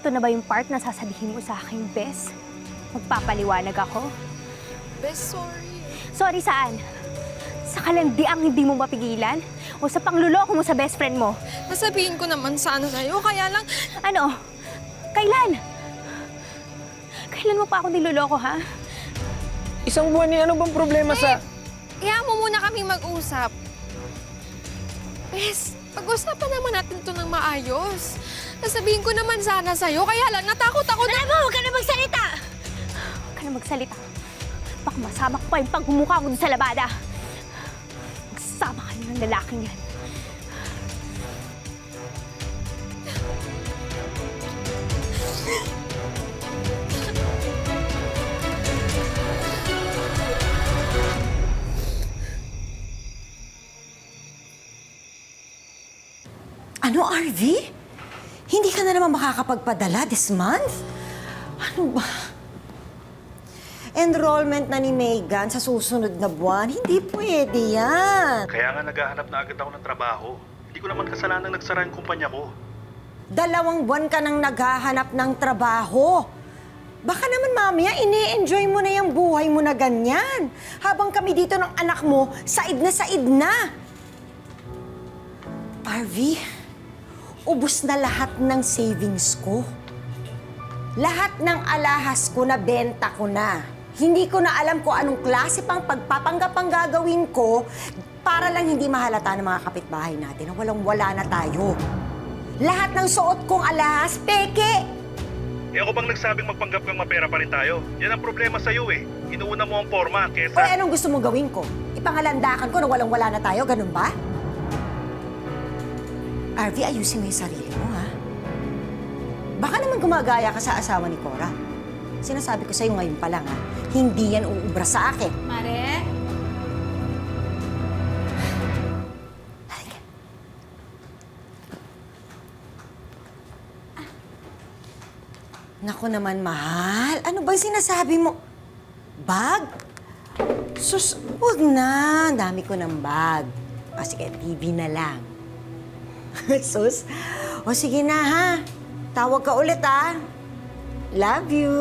Ito na ba yung part na sasabihin mo sa akin, Bes? Magpapaliwanag ako? Bes, sorry. Sorry saan? Sa kalandiang hindi mo mapigilan? O sa pangluloko mo sa best friend mo? Nasabihin ko naman sana sa'yo, kaya lang... Ano? Kailan? Kailan mo pa ako niloloko, ha? Isang buwan niya, ano bang problema sa... Iyan mo muna kami mag-usap. Bes, pag-usapan naman natin to ng maayos. Nasabihin ko naman sana sa'yo, kaya lang natakot ako na... Alam mo, huwag ka na magsalita! Huwag ka na magsalita. Baka masama ko pa yung pagmumukha mo dun sa labada. Magsama ka ng lalaking yan. Ano, RV? Hindi ka na naman makakapagpadala this month? Ano ba? Enrollment na ni Megan sa susunod na buwan, hindi pwede yan. Kaya nga naghahanap na agad ako ng trabaho. Hindi ko naman kasalanang nagsara yung kumpanya ko. 2 buwan ka nang naghahanap ng trabaho. Baka naman mamaya, ini-enjoy mo na yung buhay mo na ganyan. Habang kami dito ng anak mo, said na said na. RV, ubos na lahat ng savings ko. Lahat ng alahas ko na benta ko na. Hindi ko na alam kung anong klase pang pagpapanggap ang gagawin ko para lang hindi mahalata ng mga kapitbahay natin na walang-wala na tayo. Lahat ng suot kong alahas, peke! Eh ako bang nagsabing magpanggap kang mapera pa rin tayo? Yan ang problema sa'yo eh. Inuuna mo ang forma O kesa... anong gusto mong gawin ko? Ipangalandakan ko na walang-wala na tayo, ganun ba? RV, ayusin mo yung sarili mo, ha? Baka naman gumagaya ka sa asawa ni Cora. Sinasabi ko sa'yo ngayon pa lang, ha? Hindi yan uubra sa akin. Mare? Halika. Naku naman, mahal. Ano ba yung sinasabi mo? Bag? Sus, huwag na. Dami ko ng bag. O sige, TV na lang. Sus. O sige na, ha? Tawag ka ulit, ha? Love you.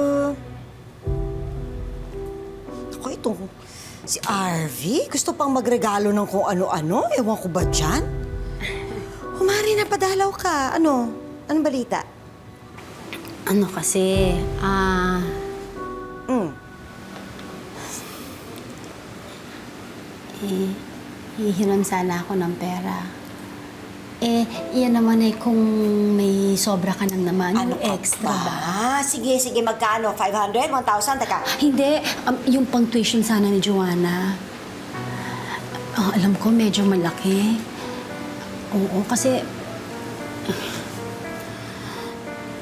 Ako, itong si RV, gusto pang magregalo ng kung ano-ano. Ewan ko ba dyan? Humari na, padalaw ka. Ano? Anong balita? Ano kasi, Mm. hihiram sana ako ng pera. Iyan naman kung may sobra ka nang naman, Ano yung ka extra ba? ba? Sige, magkano? 500? 1,000? Teka. Hindi, yung pang tuition sana ni Joanna. Alam ko, medyo malaki. Oo, kasi...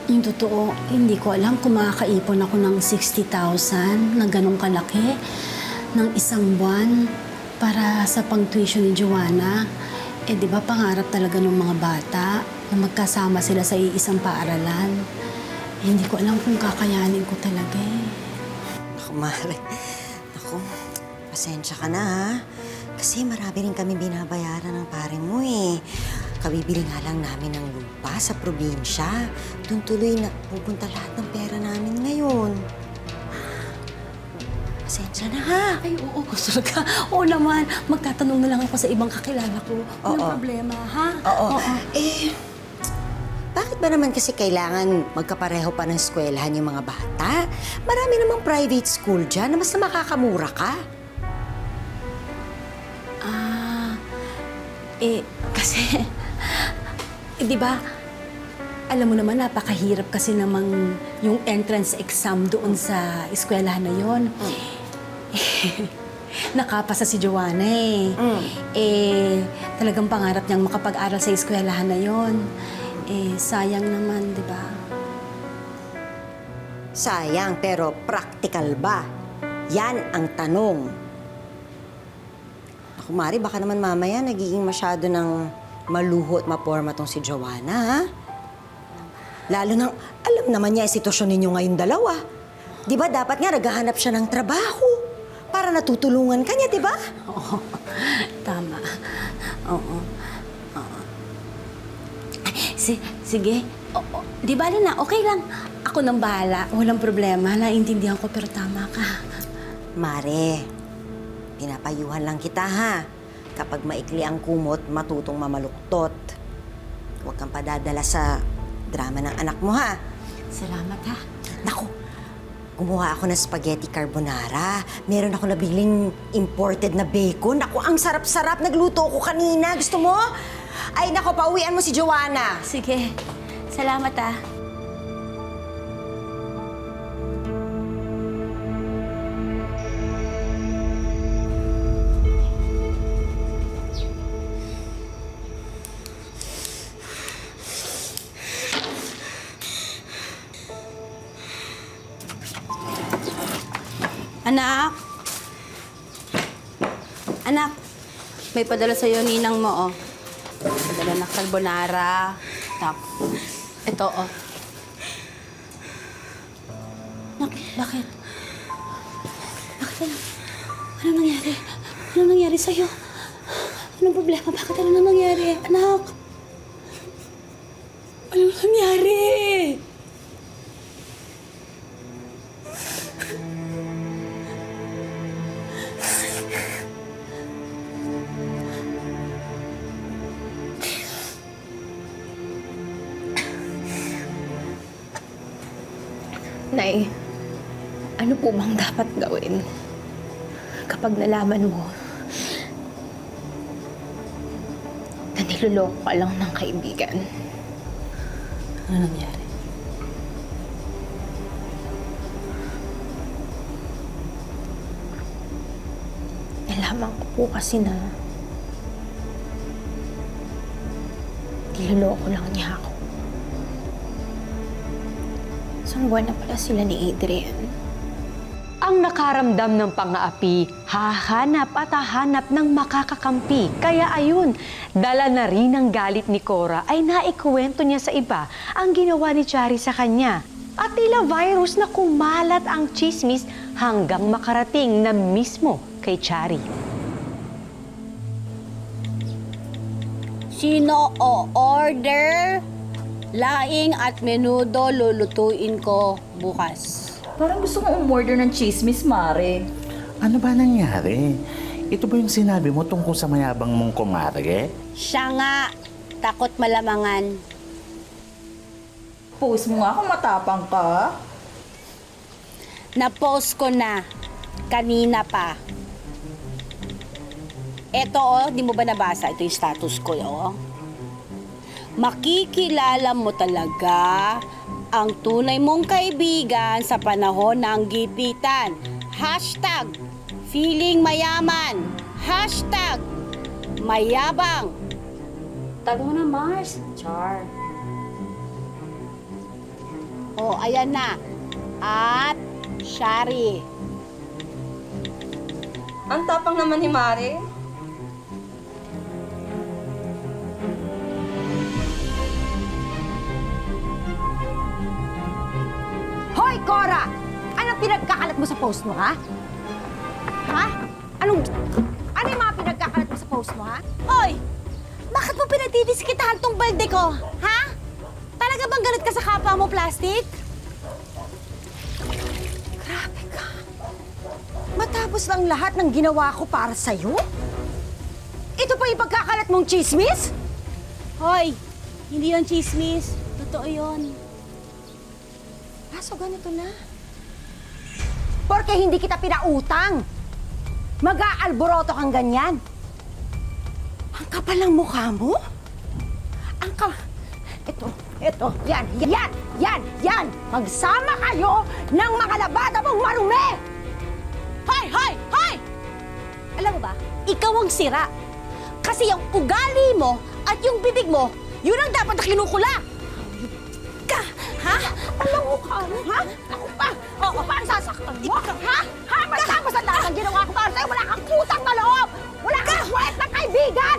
Yung totoo, hindi ko alam kung makakaipon ako ng 60,000 na ganong kalaki ng isang buwan para sa pang-tuition ni Joanna. Di ba pangarap talaga ng mga bata na magkasama sila sa iisang paaralan. Hindi ko alam kung kakayanin ko talaga Naku, Mare. Naku, pasensya ka na, ha? Kasi marami rin kami binabayaran ng pare mo, eh. Kabibili nga lang namin ng lupa sa probinsya. Doon tuloy na pupunta lahat ng pera namin ngayon. Pasensya na, ha? Ay, oo, gusto ka. Oo naman, magtatanong na lang ako sa ibang kakilala ko. Walang Oo. problema, ha? Oo. Bakit ba naman kasi kailangan magkapareho pa ng eskwelahan yung mga bata? Marami namang private school dyan na mas na makakamura ka. Kasi, di ba, alam mo naman, napakahirap kasi namang yung entrance exam doon sa eskwelahan na yon. Nakapasa si Joanna talagang pangarap niyang makapag-aral sa eskwelahan na yon. Sayang naman, di ba? Sayang, pero practical ba? Yan ang tanong. Ako, Mari, baka naman mamaya nagiging masyado ng maluho at maporma tong si Joanna, ha? Lalo nang alam naman niya ang sitwasyon ninyo ngayong dalawa. Di ba dapat nga naghahanap siya ng trabaho para natutulungan ka niya, di ba? Oo, tama. Oo. Sige, Di bali na, okay lang. Ako nang bahala. Walang problema. Naiintindihan ko, pero tama ka. Mare, pinapayuhan lang kita ha. Kapag maikli ang kumot, matutong mamaluktot. Huwag kang padadala sa drama ng anak mo ha. Salamat, ha? Naku, kumuha ako ng spaghetti carbonara. Meron ako nabiling imported na bacon. Naku, ang sarap-sarap. Nagluto ko kanina. Gusto mo? Ay, naku, pauwian mo si Joanna. Sige. Salamat, ha? Anak! Anak! May padala sa'yo ninang mo, oh. Padala na carbonara. Tak. Ito, oh. Anak, bakit? Bakit, anak? Ano nangyari? Ano nangyari sa'yo? Anong problema? Bakit ano nangyari? Anak! Ano nangyari? Nay, ano po bang dapat gawin kapag nalaman mo na niloloko ka lang ng kaibigan? Ano nangyari? Nalaman ko po kasi na niloloko lang niya ako. Isang buwan na pala sila ni Adrian. Ang nakaramdam ng pang-aapi, hahanap at hahanap ng makakakampi. Kaya ayun, dala na rin ng galit ni Cora ay naikuwento niya sa iba ang ginawa ni Chari sa kanya. At tila virus na kumalat ang chismis hanggang makarating na mismo kay Chari. Sino o order? Laing at menudo lulutuin ko bukas. Parang gusto kong umorder ng chismis, Mare. Ano ba nangyari? Ito ba yung sinabi mo tungkol sa mayabang mong kumare? Siya nga, takot malamangan. Post mo nga kung matapang ka. Na-post ko na, kanina pa. Eto oh, di mo ba nabasa? Ito yung status ko, oh. Makikilala mo talaga ang tunay mong kaibigan sa panahon ng gipitan. Hashtag feeling mayaman. Hashtag mayabang. Tag mo na, Mars. Char. Oh, ayan na. At Shari. Ang tapang naman ni Mare. Hoy, Cora! Anong pinagkakalat mo sa post mo, ha? Ha? Ano yung mga pinagkakalat mo sa post mo, ha? Hoy! Bakit mo pinagdidiskitahan tong balde ko? Ha? Talaga bang galit ka sa kapwa mo, plastic? Grabe ka. Matapos lang lahat ng ginawa ko para sa'yo? Ito pa yung pagkakalat mong chismis? Hoy! Hindi yun chismis. Totoo yun. So ganito na. Porque hindi kita pinautang. Mag-aalboroto kang ganyan. Ang kapal ng mukha mo? Ito, yan. Magsama kayo ng mga labada mong marumi! Hoy! Alam mo ba, ikaw ang sira. Kasi yung ugali mo at yung bibig mo, yun ang dapat na kinukula. Ka! Ha? Alam mo ka, ha? Ako pa ang sasaktan mo? Ha? Matapos ang lahat ng ginawa ko para sa'yo, wala kang utang na loob! Wala kang swet na kaibigan!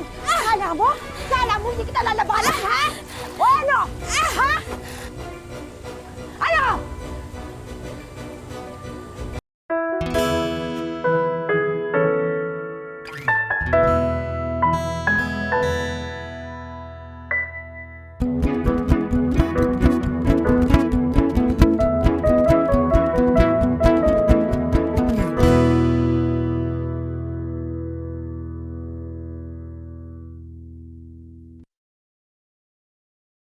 Kala mo hindi kita lalabanan?